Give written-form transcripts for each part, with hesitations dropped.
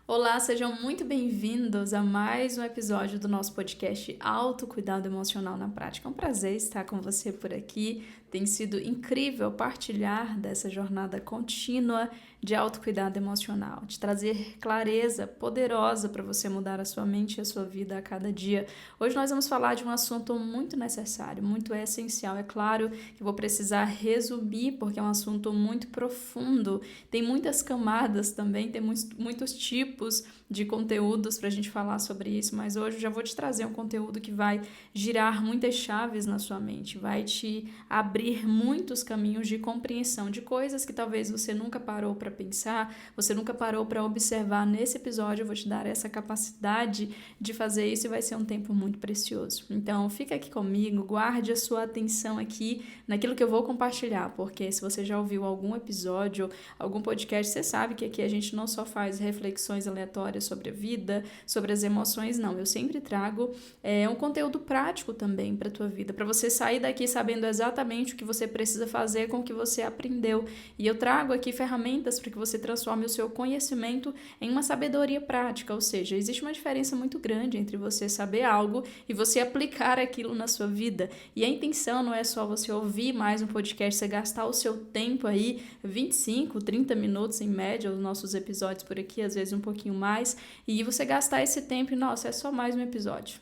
Olá, sejam muito bem-vindos a mais um episódio do nosso podcast Autocuidado Emocional na Prática. É um prazer estar com você por aqui. Tem sido incrível partilhar dessa jornada contínua de autocuidado emocional, de trazer clareza poderosa para você mudar a sua mente e a sua vida a cada dia. Hoje nós vamos falar de um assunto muito necessário, muito essencial. É claro que eu vou precisar resumir porque é um assunto muito profundo, tem muitas camadas também, tem muitos tipos de conteúdos para a gente falar sobre isso, mas hoje eu já vou te trazer um conteúdo que vai girar muitas chaves na sua mente, vai te abrir muitos caminhos de compreensão de coisas que talvez você nunca parou para pensar, você nunca parou para observar. Nesse episódio eu vou te dar essa capacidade de fazer isso e vai ser um tempo muito precioso. Então fica aqui comigo, guarde a sua atenção aqui naquilo que eu vou compartilhar, porque se você já ouviu algum episódio, algum podcast, você sabe que aqui a gente não só faz reflexões aleatórias sobre a vida, sobre as emoções, não. Eu sempre trago um conteúdo prático também para a tua vida, para você sair daqui sabendo exatamente o que você precisa fazer com o que você aprendeu. E eu trago aqui ferramentas para que você transforme o seu conhecimento em uma sabedoria prática, ou seja, existe uma diferença muito grande entre você saber algo e você aplicar aquilo na sua vida. E a intenção não é só você ouvir mais um podcast, você gastar o seu tempo aí, 25, 30 minutos em média, os nossos episódios por aqui, às vezes um pouquinho mais, e você gastar esse tempo e, nossa, é só mais um episódio.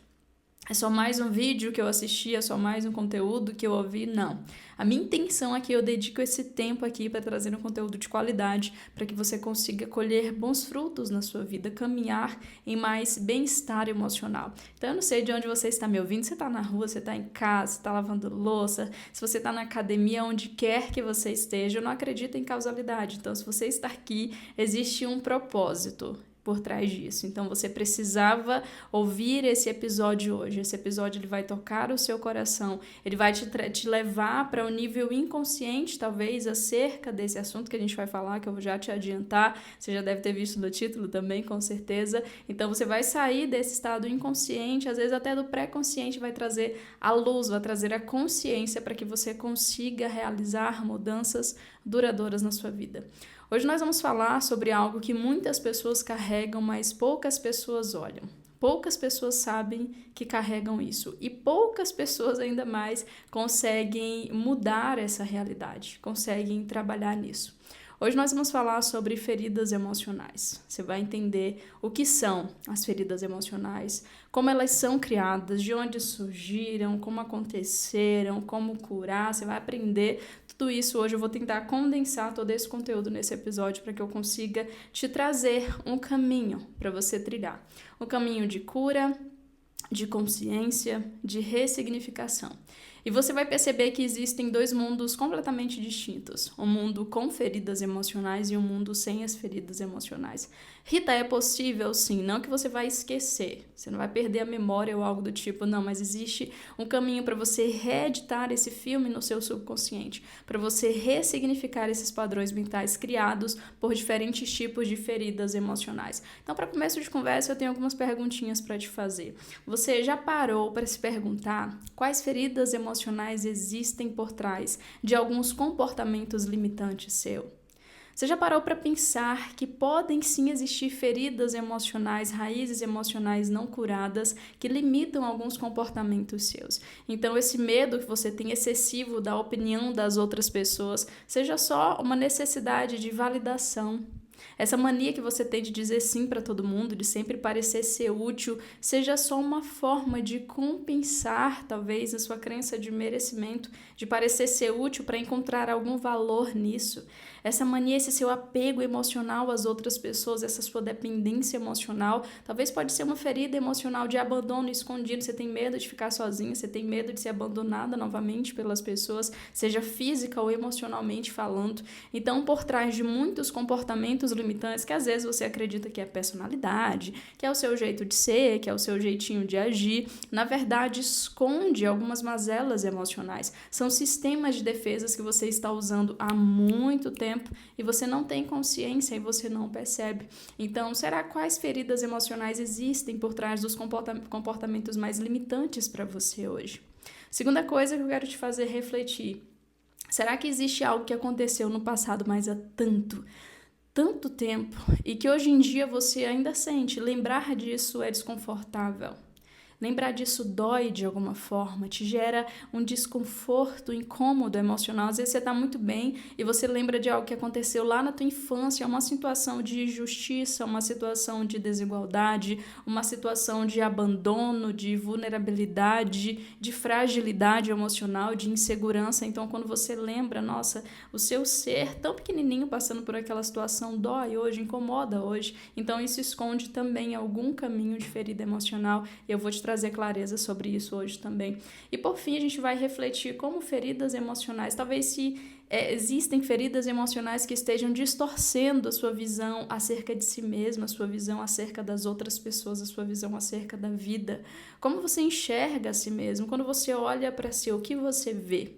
É só mais um vídeo que eu assisti, é só mais um conteúdo que eu ouvi? Não. A minha intenção aqui, eu dedico esse tempo aqui para trazer um conteúdo de qualidade, para que você consiga colher bons frutos na sua vida, caminhar em mais bem-estar emocional. Então eu não sei de onde você está me ouvindo, você está na rua, você está em casa, você está lavando louça, se você está na academia, onde quer que você esteja, eu não acredito em causalidade. Então se você está aqui, existe um propósito por trás disso. Então você precisava ouvir esse episódio hoje. Esse episódio ele vai tocar o seu coração, ele vai te levar para um nível inconsciente, talvez, acerca desse assunto que a gente vai falar, que eu vou já te adiantar. Você já deve ter visto no título também, com certeza. Então você vai sair desse estado inconsciente, às vezes até do pré-consciente, vai trazer a luz, vai trazer a consciência para que você consiga realizar mudanças duradouras na sua vida. Hoje nós vamos falar sobre algo que muitas pessoas carregam, mas poucas pessoas olham. Poucas pessoas sabem que carregam isso e poucas pessoas ainda mais conseguem mudar essa realidade, conseguem trabalhar nisso. Hoje nós vamos falar sobre feridas emocionais. Você vai entender o que são as feridas emocionais, como elas são criadas, de onde surgiram, como aconteceram, como curar. Você vai aprender tudo isso hoje. Eu vou tentar condensar todo esse conteúdo nesse episódio para que eu consiga te trazer um caminho para você trilhar. Um caminho de cura, de consciência, de ressignificação. E você vai perceber que existem dois mundos completamente distintos. Um mundo com feridas emocionais e um mundo sem as feridas emocionais. Rita, é possível? Sim. Não que você vai esquecer. Você não vai perder a memória ou algo do tipo. Não, mas existe um caminho para você reeditar esse filme no seu subconsciente. Para você ressignificar esses padrões mentais criados por diferentes tipos de feridas emocionais. Então, para começo de conversa, eu tenho algumas perguntinhas para te fazer. Você já parou para se perguntar quais feridas emocionais existem por trás de alguns comportamentos limitantes seus? Você já parou para pensar que podem sim existir feridas emocionais, raízes emocionais não curadas que limitam alguns comportamentos seus? Então esse medo que você tem excessivo da opinião das outras pessoas seja só uma necessidade de validação. Essa mania que você tem de dizer sim para todo mundo, de sempre parecer ser útil, seja só uma forma de compensar, talvez, a sua crença de merecimento, de parecer ser útil para encontrar algum valor nisso. Essa mania, esse seu apego emocional às outras pessoas, essa sua dependência emocional, talvez pode ser uma ferida emocional de abandono escondido. Você tem medo de ficar sozinha, você tem medo de ser abandonada novamente pelas pessoas, seja física ou emocionalmente falando. Então, por trás de muitos comportamentos limitantes, que às vezes você acredita que é personalidade, que é o seu jeito de ser, que é o seu jeitinho de agir, na verdade esconde algumas mazelas emocionais. São sistemas de defesas que você está usando há muito tempo e você não tem consciência e você não percebe. Então, será quais feridas emocionais existem por trás dos comportamentos mais limitantes para você hoje? Segunda coisa que eu quero te fazer refletir. Será que existe algo que aconteceu no passado, mas há tanto tempo e que hoje em dia você ainda sente, lembrar disso é desconfortável. Lembrar disso dói de alguma forma, te gera um desconforto, incômodo emocional. Às vezes você está muito bem e você lembra de algo que aconteceu lá na tua infância, uma situação de injustiça, uma situação de desigualdade, uma situação de abandono, de vulnerabilidade, de fragilidade emocional, de insegurança. Então, quando você lembra, nossa, o seu ser tão pequenininho passando por aquela situação dói hoje, incomoda hoje. Então, isso esconde também algum caminho de ferida emocional e eu vou te trazer clareza sobre isso hoje também. E por fim, a gente vai refletir como feridas emocionais, talvez se existem feridas emocionais que estejam distorcendo a sua visão acerca de si mesma, a sua visão acerca das outras pessoas, a sua visão acerca da vida. Como você enxerga a si mesmo? Quando você olha para si, o que você vê?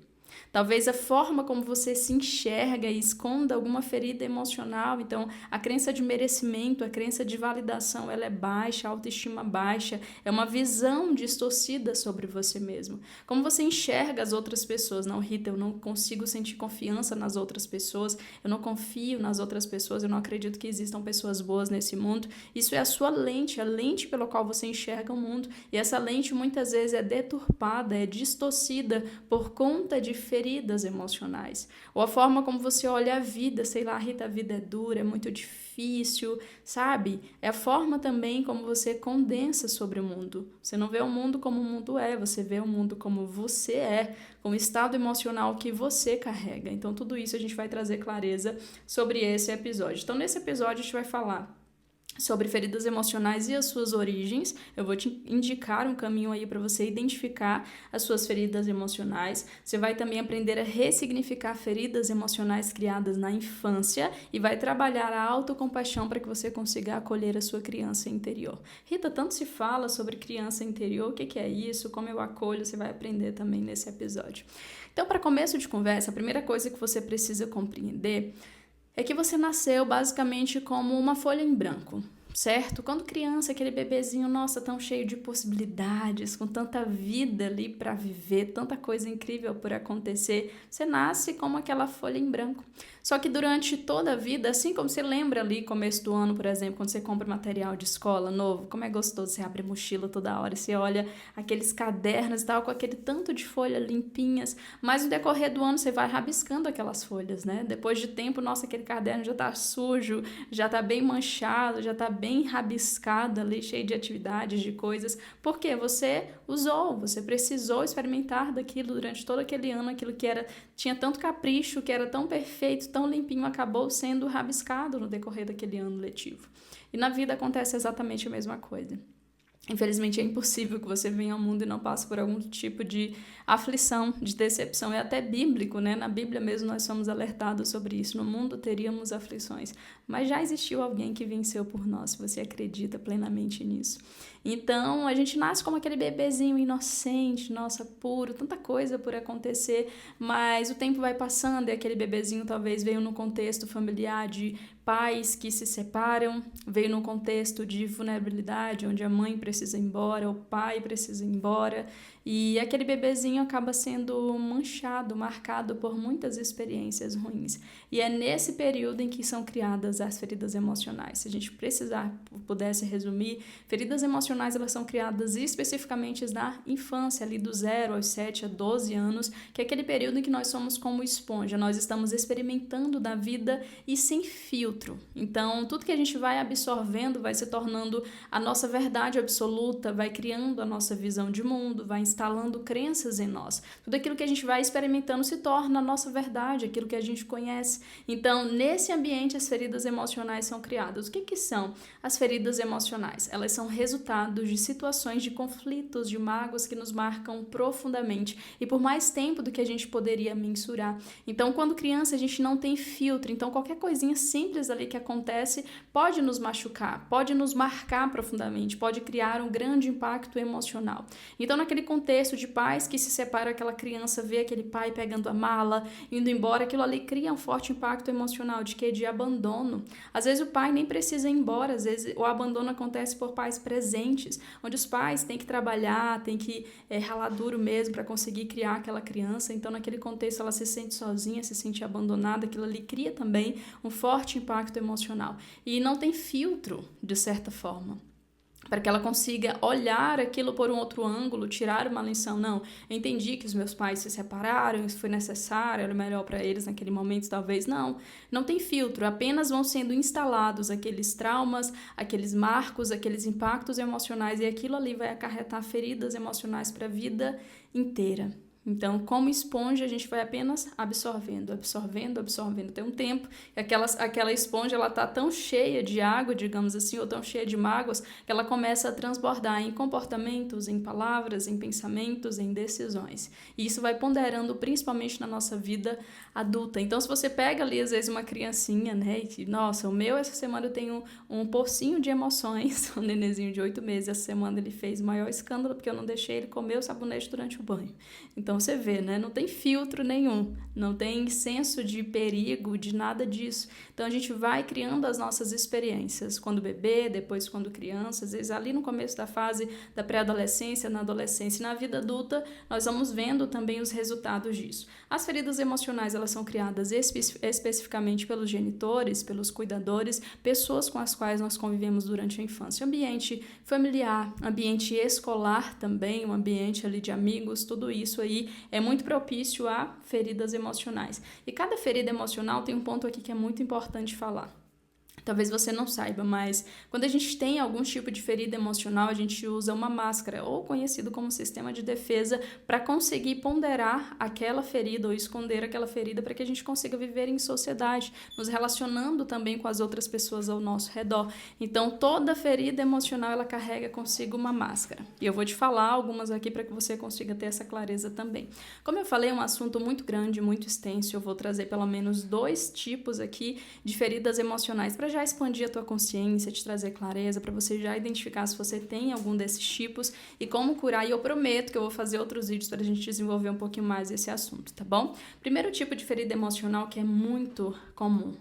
Talvez a forma como você se enxerga e esconda alguma ferida emocional. Então, a crença de merecimento, a crença de validação, ela é baixa, a autoestima baixa, é uma visão distorcida sobre você mesmo. Como você enxerga as outras pessoas? Não, Rita, eu não consigo sentir confiança nas outras pessoas, eu não confio nas outras pessoas, eu não acredito que existam pessoas boas nesse mundo. Isso é a sua lente, a lente pela qual você enxerga o mundo. E essa lente muitas vezes é deturpada, é distorcida por conta de feridas emocionais, ou a forma como você olha a vida, sei lá, Rita, a vida é dura, é muito difícil, sabe? É a forma também como você condensa sobre o mundo. Você não vê o mundo como o mundo é, você vê o mundo como você é, com o estado emocional que você carrega. Então, tudo isso a gente vai trazer clareza sobre esse episódio. Então, nesse episódio a gente vai falar sobre feridas emocionais e as suas origens. Eu vou te indicar um caminho aí para você identificar as suas feridas emocionais. Você vai também aprender a ressignificar feridas emocionais criadas na infância e vai trabalhar a autocompaixão para que você consiga acolher a sua criança interior. Rita, tanto se fala sobre criança interior, o que é isso, como eu acolho, você vai aprender também nesse episódio. Então, para começo de conversa, a primeira coisa que você precisa compreender é que você nasceu basicamente como uma folha em branco, certo? Quando criança, aquele bebezinho, nossa, tão cheio de possibilidades, com tanta vida ali para viver, tanta coisa incrível por acontecer, você nasce como aquela folha em branco. Só que durante toda a vida, assim como você lembra ali, começo do ano, por exemplo, quando você compra material de escola novo, como é gostoso, você abre a mochila toda hora, você olha aqueles cadernos e tal, com aquele tanto de folha limpinhas, mas no decorrer do ano você vai rabiscando aquelas folhas, né? Depois de tempo, nossa, aquele caderno já tá sujo, já tá bem manchado, já tá bem rabiscado ali, cheio de atividades, de coisas, porque você usou, você precisou experimentar daquilo durante todo aquele ano, aquilo que tinha tanto capricho, que era tão perfeito, tão limpinho, acabou sendo rabiscado no decorrer daquele ano letivo. E na vida acontece exatamente a mesma coisa. Infelizmente é impossível que você venha ao mundo e não passe por algum tipo de aflição, de decepção. É até bíblico, né? Na Bíblia mesmo nós somos alertados sobre isso. No mundo teríamos aflições, mas já existiu alguém que venceu por nós, se você acredita plenamente nisso. Então, a gente nasce como aquele bebezinho inocente, nossa, puro, tanta coisa por acontecer, mas o tempo vai passando e aquele bebezinho talvez veio no contexto familiar de pais que se separam, veio num contexto de vulnerabilidade, onde a mãe precisa ir embora, o pai precisa ir embora, e aquele bebezinho acaba sendo manchado, marcado por muitas experiências ruins. E é nesse período em que são criadas as feridas emocionais. Se a gente pudesse resumir, feridas emocionais elas são criadas especificamente na infância, ali do 0 aos 7 a 12 anos, que é aquele período em que nós somos como esponja, nós estamos experimentando da vida e sem filtro. Então, tudo que a gente vai absorvendo vai se tornando a nossa verdade absoluta, vai criando a nossa visão de mundo, vai instalando crenças em nós. Tudo aquilo que a gente vai experimentando se torna a nossa verdade, aquilo que a gente conhece. Então, nesse ambiente, as feridas emocionais são criadas. O que são as feridas emocionais? Elas são resultados de situações de conflitos, de mágoas que nos marcam profundamente e por mais tempo do que a gente poderia mensurar. Então, quando criança, a gente não tem filtro. Então, qualquer coisinha simples ali que acontece pode nos machucar, pode nos marcar profundamente, pode criar um grande impacto emocional. Então, naquele contexto contexto de pais que se separam, aquela criança vê aquele pai pegando a mala, indo embora, aquilo ali cria um forte impacto emocional de quê? De abandono. Às vezes o pai nem precisa ir embora, às vezes o abandono acontece por pais presentes, onde os pais têm que trabalhar, têm que ralar duro mesmo para conseguir criar aquela criança. Então, naquele contexto, ela se sente sozinha, se sente abandonada, aquilo ali cria também um forte impacto emocional. E não tem filtro, de certa forma, para que ela consiga olhar aquilo por um outro ângulo, tirar uma lição. Não, eu entendi que os meus pais se separaram, isso foi necessário, era melhor para eles naquele momento, talvez. Não tem filtro, apenas vão sendo instalados aqueles traumas, aqueles marcos, aqueles impactos emocionais, e aquilo ali vai acarretar feridas emocionais para a vida inteira. Então, como esponja, a gente vai apenas absorvendo. Tem um tempo que aquela esponja ela tá tão cheia de água, digamos assim, ou tão cheia de mágoas, que ela começa a transbordar em comportamentos, em palavras, em pensamentos, em decisões. E isso vai ponderando principalmente na nossa vida adulta. Então, se você pega ali, às vezes, uma criancinha, né, e que, nossa, o meu, essa semana eu tenho um pocinho de emoções, um nenenzinho de 8 meses, essa semana ele fez o maior escândalo porque eu não deixei ele comer o sabonete durante o banho. Então, você vê, né? Não tem filtro nenhum, não tem senso de perigo, de nada disso. Então, a gente vai criando as nossas experiências, quando bebê, depois quando criança, às vezes ali no começo da fase da pré-adolescência, na adolescência e na vida adulta, nós vamos vendo também os resultados disso. As feridas emocionais, elas são criadas especificamente pelos genitores, pelos cuidadores, pessoas com as quais nós convivemos durante a infância. Ambiente familiar, ambiente escolar também, um ambiente ali de amigos, tudo isso aí é muito propício a feridas emocionais. E cada ferida emocional tem um ponto aqui que é muito importante falar. Talvez você não saiba, mas quando a gente tem algum tipo de ferida emocional, a gente usa uma máscara, ou conhecido como sistema de defesa, para conseguir ponderar aquela ferida ou esconder aquela ferida para que a gente consiga viver em sociedade, nos relacionando também com as outras pessoas ao nosso redor. Então, toda ferida emocional, ela carrega consigo uma máscara. E eu vou te falar algumas aqui para que você consiga ter essa clareza também. Como eu falei, é um assunto muito grande, muito extenso. Eu vou trazer pelo menos 2 tipos aqui de feridas emocionais para já expandir a tua consciência, te trazer clareza, para você já identificar se você tem algum desses tipos e como curar. E eu prometo que eu vou fazer outros vídeos para a gente desenvolver um pouquinho mais esse assunto, tá bom? Primeiro tipo de ferida emocional que é muito comum,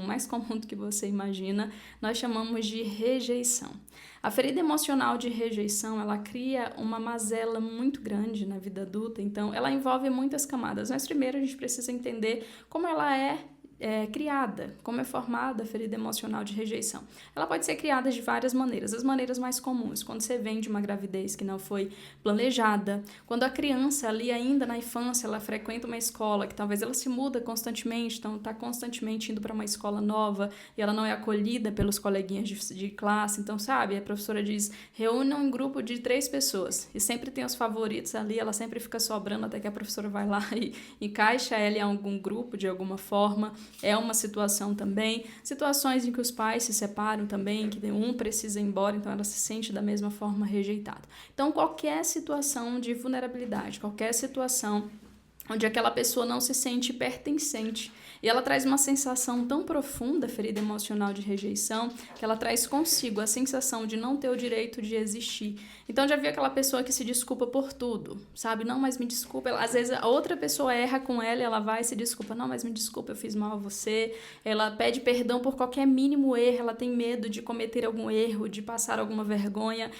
mais comum do que você imagina, nós chamamos de rejeição. A ferida emocional de rejeição, ela cria uma mazela muito grande na vida adulta, então ela envolve muitas camadas. Mas primeiro a gente precisa entender como ela é criada, como é formada a ferida emocional de rejeição. Ela pode ser criada de várias maneiras. As maneiras mais comuns, quando você vem de uma gravidez que não foi planejada, quando a criança ali ainda na infância, ela frequenta uma escola que talvez ela se muda constantemente, então está constantemente indo para uma escola nova e ela não é acolhida pelos coleguinhas de classe, então sabe, a professora diz, reúna um grupo de 3 pessoas e sempre tem os favoritos ali, ela sempre fica sobrando até que a professora vai lá e encaixa ela em algum grupo de alguma forma. É uma situação também, situações em que os pais se separam também, que um precisa ir embora, então ela se sente da mesma forma rejeitada. Então, qualquer situação de vulnerabilidade, qualquer situação onde aquela pessoa não se sente pertencente, e ela traz uma sensação tão profunda, ferida emocional de rejeição, que ela traz consigo a sensação de não ter o direito de existir. Então, já viu aquela pessoa que se desculpa por tudo, sabe? Não, mas me desculpa. Às vezes, a outra pessoa erra com ela e ela vai e se desculpa. Não, mas me desculpa, eu fiz mal a você. Ela pede perdão por qualquer mínimo erro, ela tem medo de cometer algum erro, de passar alguma vergonha.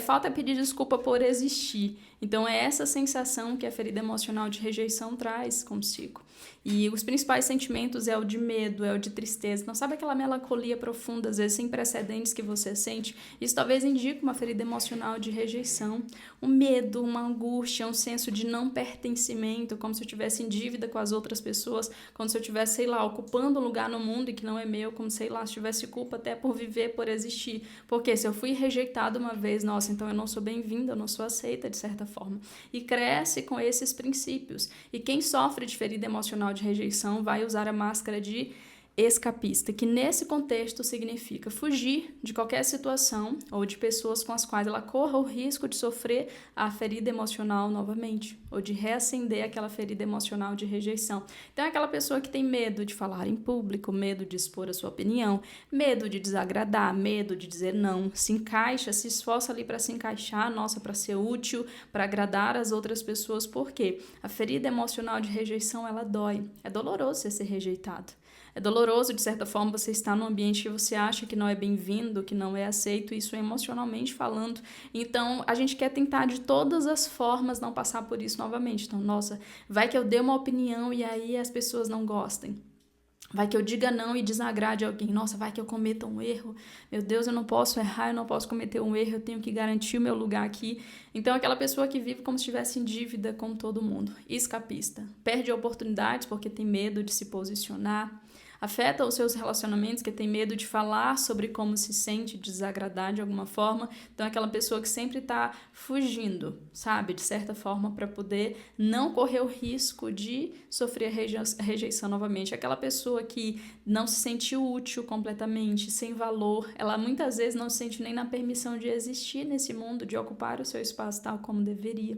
Falta pedir desculpa por existir. Então, é essa sensação que a ferida emocional de rejeição traz consigo. E os principais sentimentos é o de medo, é o de tristeza. Não sabe aquela melancolia profunda, às vezes sem precedentes que você sente? Isso talvez indique uma ferida emocional de rejeição. Um medo, uma angústia, um senso de não pertencimento, como se eu estivesse em dívida com as outras pessoas, como se eu estivesse, sei lá, ocupando um lugar no mundo e que não é meu, como, sei lá, se tivesse culpa até por viver, por existir. Porque se eu fui rejeitado uma vez, nossa, então eu não sou bem-vinda, eu não sou aceita, de certa forma. E cresce com esses princípios. E quem sofre de ferida emocional de rejeição vai usar a máscara de escapista, que nesse contexto significa fugir de qualquer situação ou de pessoas com as quais ela corra o risco de sofrer a ferida emocional novamente, ou de reacender aquela ferida emocional de rejeição. Então é aquela pessoa que tem medo de falar em público, medo de expor a sua opinião, medo de desagradar, medo de dizer não, se encaixa, se esforça ali para se encaixar, para ser útil, para agradar as outras pessoas, porque a ferida emocional de rejeição, ela dói, é doloroso você ser rejeitado. É doloroso, de certa forma, você estar num ambiente que você acha que não é bem-vindo, que não é aceito, isso emocionalmente falando. Então, a gente quer tentar de todas as formas não passar por isso novamente. Então, vai que eu dê uma opinião e aí as pessoas não gostem. Vai que eu diga não e desagrade alguém. Vai que eu cometa um erro. Meu Deus, eu não posso errar, eu não posso cometer um erro, eu tenho que garantir o meu lugar aqui. Então, aquela pessoa que vive como se estivesse em dívida com todo mundo. Escapista. Perde oportunidades porque tem medo de se posicionar. Afeta os seus relacionamentos, que tem medo de falar sobre como se sente, desagradar de alguma forma. Então, é aquela pessoa que sempre está fugindo, sabe? De certa forma, para poder não correr o risco de sofrer rejeição novamente. Aquela pessoa que não se sente útil completamente, sem valor. Ela muitas vezes não se sente nem na permissão de existir nesse mundo, de ocupar o seu espaço tal como deveria.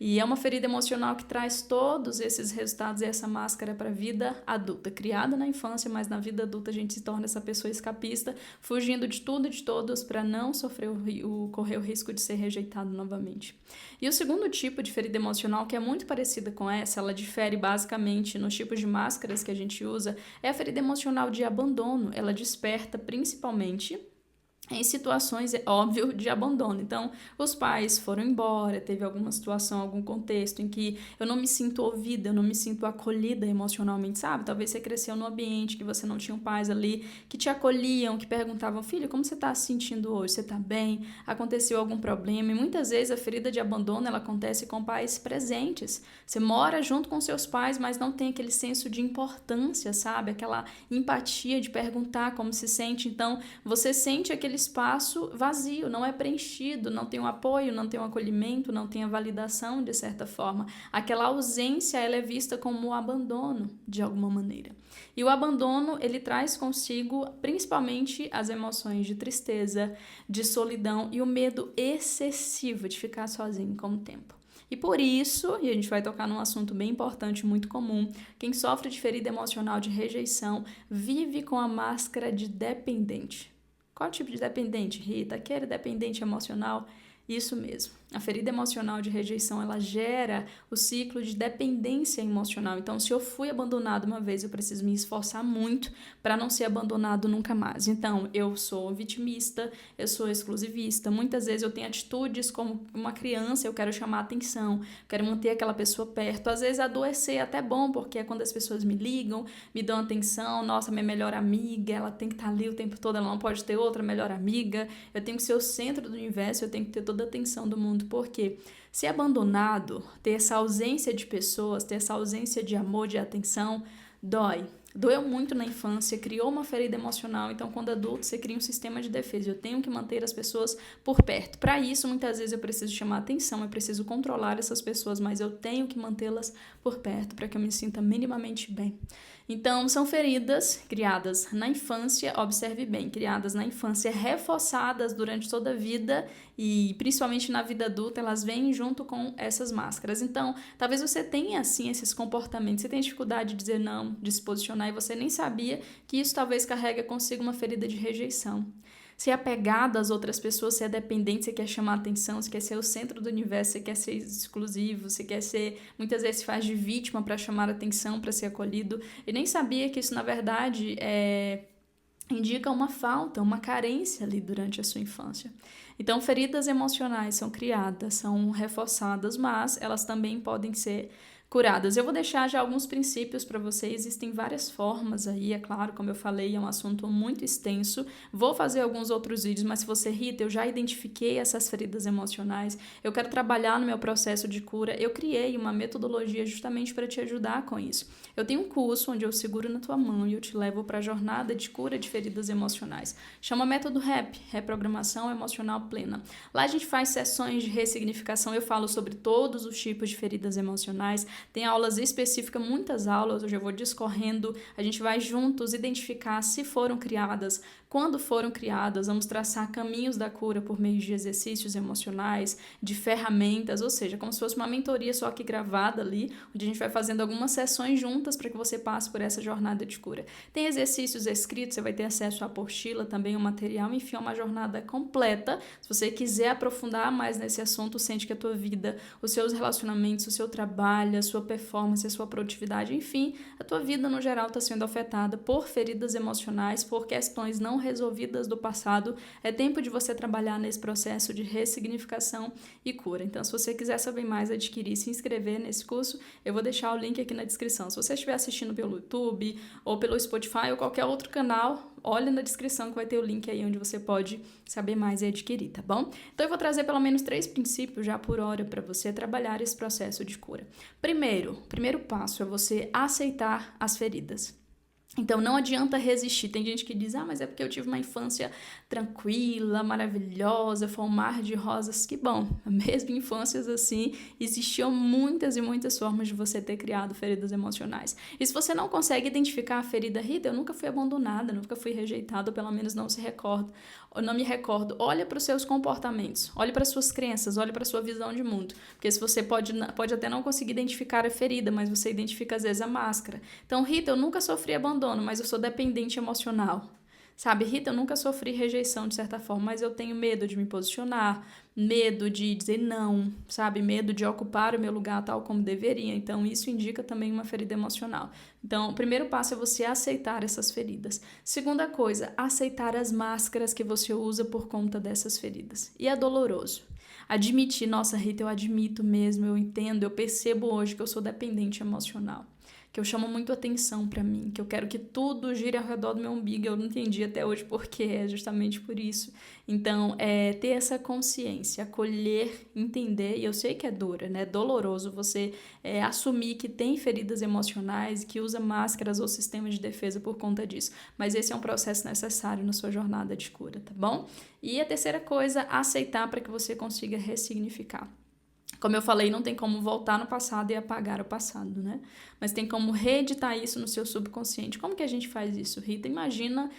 E é uma ferida emocional que traz todos esses resultados e essa máscara para a vida adulta, criada na infância, mas na vida adulta a gente se torna essa pessoa escapista, fugindo de tudo e de todos para não sofrer correr o risco de ser rejeitado novamente. E o segundo tipo de ferida emocional, que é muito parecida com ela difere basicamente nos tipos de máscaras que a gente usa, é a ferida emocional de abandono. Ela desperta principalmente em situações, é óbvio, de abandono. Então, os pais foram embora, teve alguma situação, algum contexto em que eu não me sinto ouvida, eu não me sinto acolhida emocionalmente, sabe? Talvez você cresceu num ambiente que você não tinha pais ali que te acolhiam, que perguntavam, filho, como você está se sentindo hoje? Você está bem? Aconteceu algum problema? E muitas vezes a ferida de abandono, ela acontece com pais presentes. Você mora junto com seus pais, mas não tem aquele senso de importância, sabe? Aquela empatia de perguntar como se sente. Então, você sente aquele espaço vazio, não é preenchido, não tem um apoio, não tem um acolhimento, não tem a validação de certa forma. Aquela ausência, ela é vista como um abandono de alguma maneira. E o abandono, ele traz consigo principalmente as emoções de tristeza, de solidão e o medo excessivo de ficar sozinho com o tempo. E por isso, e a gente vai tocar num assunto bem importante, muito comum, quem sofre de ferida emocional de rejeição vive com a máscara de dependente. Qual tipo de dependente, Rita? Aquele dependente emocional? Isso mesmo. A ferida emocional de rejeição, ela gera o ciclo de dependência emocional. Então, se eu fui abandonado uma vez, eu preciso me esforçar muito para não ser abandonado nunca mais. Então, eu sou vitimista, eu sou exclusivista. Muitas vezes eu tenho atitudes como uma criança, eu quero chamar atenção, quero manter aquela pessoa perto. Às vezes adoecer é até bom, porque é quando as pessoas me ligam, me dão atenção. Nossa, minha melhor amiga, ela tem que estar ali o tempo todo, ela não pode ter outra melhor amiga. Eu tenho que ser o centro do universo, eu tenho que ter toda a atenção do mundo. Porque ser abandonado, ter essa ausência de pessoas, ter essa ausência de amor, de atenção, dói. Doeu muito na infância, criou uma ferida emocional, então quando adulto você cria um sistema de defesa. Eu tenho que manter as pessoas por perto. Para isso, muitas vezes eu preciso chamar atenção, eu preciso controlar essas pessoas, mas eu tenho que mantê-las por perto para que eu me sinta minimamente bem. Então, são feridas criadas na infância, observe bem, criadas na infância, reforçadas durante toda a vida e principalmente na vida adulta, elas vêm junto com essas máscaras. Então, talvez você tenha, assim, esses comportamentos, você tenha dificuldade de dizer não, de se posicionar e você nem sabia que isso talvez carrega consigo uma ferida de rejeição. Ser apegado às outras pessoas, ser dependente, você quer chamar atenção, você quer ser o centro do universo, você quer ser exclusivo, você quer ser, muitas vezes se faz de vítima para chamar atenção, para ser acolhido. Eu nem sabia que isso, na verdade, indica uma falta, uma carência ali durante a sua infância. Então, feridas emocionais são criadas, são reforçadas, mas elas também podem ser curadas. Eu vou deixar já alguns princípios para vocês, existem várias formas aí, é claro, como eu falei, é um assunto muito extenso. Vou fazer alguns outros vídeos, mas se você, Rita, eu já identifiquei essas feridas emocionais, eu quero trabalhar no meu processo de cura, eu criei uma metodologia justamente para te ajudar com isso. Eu tenho um curso onde eu seguro na tua mão e eu te levo para a jornada de cura de feridas emocionais. Chama Método REP, Reprogramação Emocional Plena. Lá a gente faz sessões de ressignificação, eu falo sobre todos os tipos de feridas emocionais. tem aulas específicas, muitas aulas, hoje eu vou discorrendo, a gente vai juntos identificar se foram criadas, quando foram criadas, vamos traçar caminhos da cura por meio de exercícios emocionais, de ferramentas, ou seja, como se fosse uma mentoria só que gravada ali, onde a gente vai fazendo algumas sessões juntas para que você passe por essa jornada de cura. Tem exercícios escritos, você vai ter acesso à apostila, também o material, enfim, é uma jornada completa. Se você quiser aprofundar mais nesse assunto, sente que a tua vida, os seus relacionamentos, o seu trabalho, a sua performance, a sua produtividade, enfim, a tua vida no geral está sendo afetada por feridas emocionais, por questões não resolvidas do passado, é tempo de você trabalhar nesse processo de ressignificação e cura. Então, se você quiser saber mais, adquirir, se inscrever nesse curso, eu vou deixar o link aqui na descrição. Se você estiver assistindo pelo YouTube ou pelo Spotify ou qualquer outro canal, olha na descrição que vai ter o link aí onde você pode saber mais e adquirir, tá bom? Então, eu vou trazer pelo menos 3 princípios já por hora para você trabalhar esse processo de cura. Primeiro passo é você aceitar as feridas. Então, não adianta resistir. Tem gente que diz, mas é porque eu tive uma infância tranquila, maravilhosa, foi um mar de rosas. Que bom, mesmo em infâncias assim, existiam muitas e muitas formas de você ter criado feridas emocionais. E se você não consegue identificar a ferida, Rita, eu nunca fui abandonada, nunca fui rejeitada, ou pelo menos não me recordo. Olha para os seus comportamentos, olha para as suas crenças, olha para a sua visão de mundo. Porque se você pode até não conseguir identificar a ferida, mas você identifica às vezes a máscara. Então, Rita, eu nunca sofri abandono, mas eu sou dependente emocional. Sabe, Rita, eu nunca sofri rejeição de certa forma, mas eu tenho medo de me posicionar, medo de dizer não, sabe, medo de ocupar o meu lugar tal como deveria. Então, isso indica também uma ferida emocional. Então, o primeiro passo é você aceitar essas feridas. Segunda coisa, aceitar as máscaras que você usa por conta dessas feridas. E é doloroso. Admitir, nossa, Rita, eu admito mesmo, eu entendo, eu percebo hoje que eu sou dependente emocional, que eu chamo muito atenção pra mim, que eu quero que tudo gire ao redor do meu umbigo. Eu não entendi até hoje porque é justamente por isso. Então, ter essa consciência, acolher, entender, e eu sei que é dura, né? É doloroso você assumir que tem feridas emocionais, que usa máscaras ou sistema de defesa por conta disso. Mas esse é um processo necessário na sua jornada de cura, tá bom? E a terceira coisa, aceitar para que você consiga ressignificar. Como eu falei, não tem como voltar no passado e apagar o passado, né? Mas tem como reeditar isso no seu subconsciente. Como que a gente faz isso, Rita? Imagina,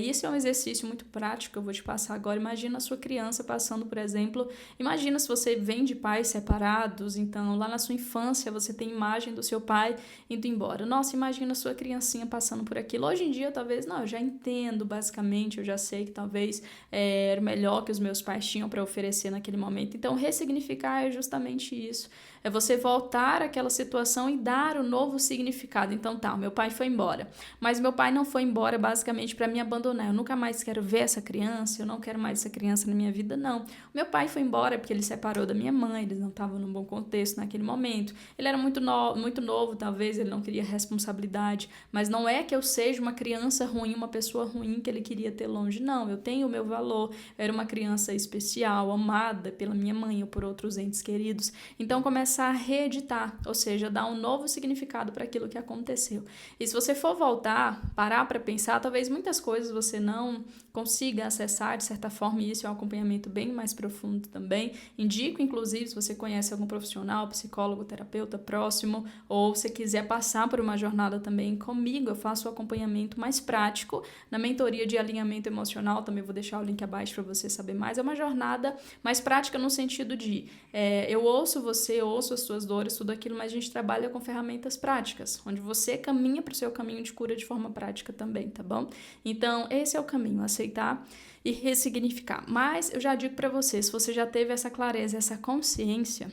isso é um exercício muito prático que eu vou te passar agora. Imagina a sua criança passando, por exemplo, imagina se você vem de pais separados, então lá na sua infância você tem imagem do seu pai indo embora. Nossa, imagina a sua criancinha passando por aquilo. Hoje em dia, talvez, não, eu já entendo basicamente, eu já sei que talvez era o melhor que os meus pais tinham para oferecer naquele momento. Então, ressignificar é justamente isso. É você voltar àquela situação e dar um novo significado. Então tá, meu pai foi embora. Mas meu pai não foi embora basicamente para me abandonar. Eu nunca mais quero ver essa criança, eu não quero mais essa criança na minha vida, não. Meu pai foi embora porque ele separou da minha mãe, eles não estavam num bom contexto naquele momento. Ele era muito novo, talvez, ele não queria responsabilidade. Mas não é que eu seja uma criança ruim, uma pessoa ruim que ele queria ter longe. Não, eu tenho o meu valor. Eu era uma criança especial, amada pela minha mãe ou por outros entes queridos. Então, começar a reeditar, ou seja, dar um novo significado para aquilo que aconteceu. E se você for voltar, parar para pensar, talvez muitas coisas você não consiga acessar de certa forma, e isso é um acompanhamento bem mais profundo também. Indico, inclusive, se você conhece algum profissional, psicólogo, terapeuta próximo, ou se quiser passar por uma jornada também comigo, eu faço o acompanhamento mais prático na mentoria de alinhamento emocional, também vou deixar o link abaixo para você saber mais. É uma jornada mais prática no sentido de eu ouço você, ouço as suas dores, tudo aquilo, mas a gente trabalha com ferramentas práticas, onde você caminha para o seu caminho de cura de forma prática também, tá bom? Então, esse é o caminho, aceitar e ressignificar. Mas eu já digo para você, se você já teve essa clareza, essa consciência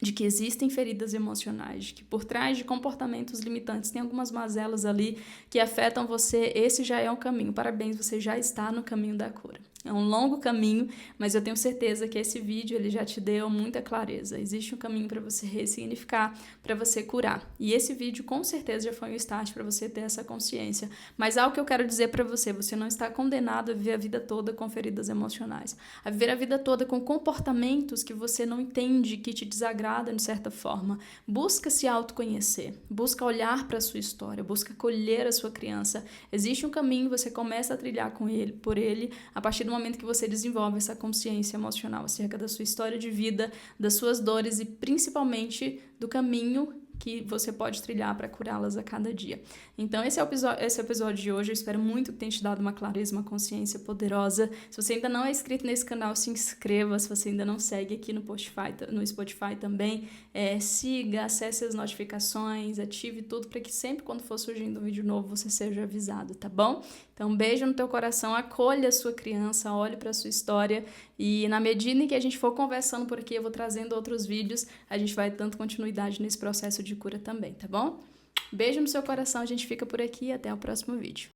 de que existem feridas emocionais, de que por trás de comportamentos limitantes tem algumas mazelas ali que afetam você, esse já é um caminho. Parabéns, você já está no caminho da cura. É um longo caminho, mas eu tenho certeza que esse vídeo ele já te deu muita clareza. Existe um caminho para você ressignificar, para você curar. E esse vídeo com certeza já foi um start para você ter essa consciência. Mas algo que eu quero dizer para você, você não está condenado a viver a vida toda com feridas emocionais. A viver a vida toda com comportamentos que você não entende, que te desagradam, desequilibrada de certa forma. Busca se autoconhecer, busca olhar para a sua história, busca acolher a sua criança. Existe um caminho, você começa a trilhar por ele, a partir do momento que você desenvolve essa consciência emocional acerca da sua história de vida, das suas dores e principalmente do caminho que você pode trilhar para curá-las a cada dia. Então, esse é o episódio de hoje. Eu espero muito que tenha te dado uma clareza, uma consciência poderosa. Se você ainda não é inscrito nesse canal, se inscreva. Se você ainda não segue aqui no Spotify também, siga, acesse as notificações, ative tudo para que sempre quando for surgindo um vídeo novo, você seja avisado, tá bom? Então, um beijo no teu coração, acolha a sua criança, olhe para a sua história e na medida em que a gente for conversando por aqui, eu vou trazendo outros vídeos, a gente vai dando continuidade nesse processo de cura também, tá bom? Beijo no seu coração, a gente fica por aqui e até o próximo vídeo.